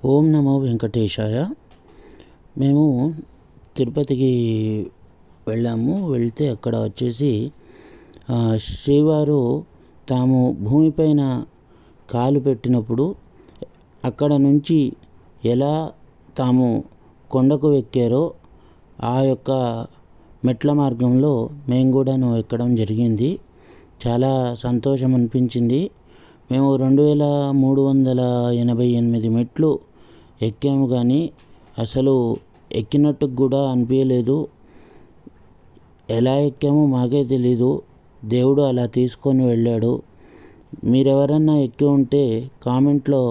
ఓం నమో వెంకటేశాయ. మేము తిరుపతికి వెళ్తే అక్కడ వచ్చేసి శ్రీవారు తాము భూమిపైన కాలు పెట్టినప్పుడు అక్కడ నుంచి ఎలా తాము కొండకు ఎక్కారో ఆ యొక్క మెట్ల మార్గంలో మేము కూడాను ఎక్కడం జరిగింది. చాలా సంతోషం అనిపించింది. మేము 2388 మెట్లు ఎక్కాము, కానీ అసలు ఎక్కినట్టు కూడా అనిపించలేదు. ఎలా ఎక్కామో మాకే తెలీదు. దేవుడు అలా తీసుకొని వెళ్ళాడు. మీరెవరన్నా ఎక్కి ఉంటే కామెంట్లో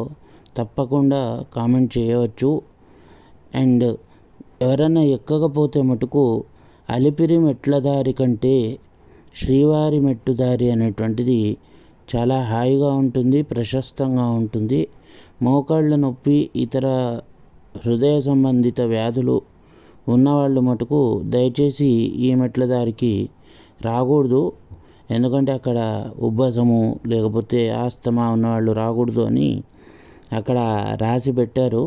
తప్పకుండా కామెంట్ చేయవచ్చు. అండ్ ఎవరన్నా ఎక్కకపోతే మటుకు అలిపిరి మెట్ల దారి కంటే శ్రీవారి మెట్టు దారి అనేటువంటిది చాలా హాయిగా ఉంటుంది, ప్రశస్తంగా ఉంటుంది. మోకాళ్ళ నొప్పి, ఇతర హృదయ సంబంధిత వ్యాధులు ఉన్నవాళ్ళు మటుకు దయచేసి ఈ మెట్ల దారికి రాకూడదు. ఎందుకంటే అక్కడ ఉబ్బసము లేకపోతే ఆస్తమా ఉన్నవాళ్ళు రాకూడదు అని అక్కడ రాసి పెట్టారు.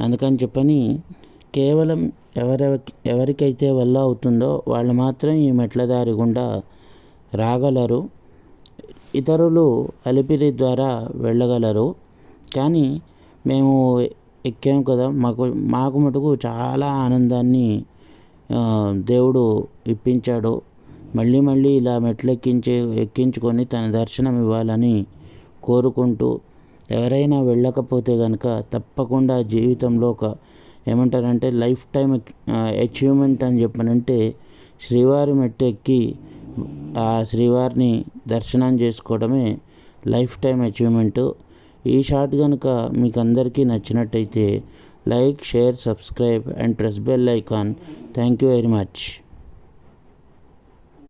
అందుకని చెప్పని కేవలం ఎవరికైతే వల్ల అవుతుందో వాళ్ళు మాత్రం ఈ మెట్ల దారి గుండా రాగలరు. ఇతరులు అలిపిరి ద్వారా వెళ్ళగలరు. కానీ మేము ఎక్కాము కదా, మాకు మటుకు చాలా ఆనందాన్ని దేవుడు ఇప్పించాడు. మళ్ళీ మళ్ళీ ఇలా మెట్లు ఎక్కించుకొని తన దర్శనం ఇవ్వాలని కోరుకుంటూ, ఎవరైనా వెళ్ళకపోతే కనుక తప్పకుండా జీవితంలో ఏమంటారంటే లైఫ్ టైం అచీవ్మెంట్ అని చెప్పనంటే శ్రీవారి మెట్టు ఎక్కి ఆ శ్రీవారిని దర్శనం చేసుకోవడమే లైఫ్ టైం అచీవ్మెంటు. ఈ షాట్ కనుక మీకు అందరికీ నచ్చినట్టయితే like, share, subscribe and press bell icon. Thank you very much.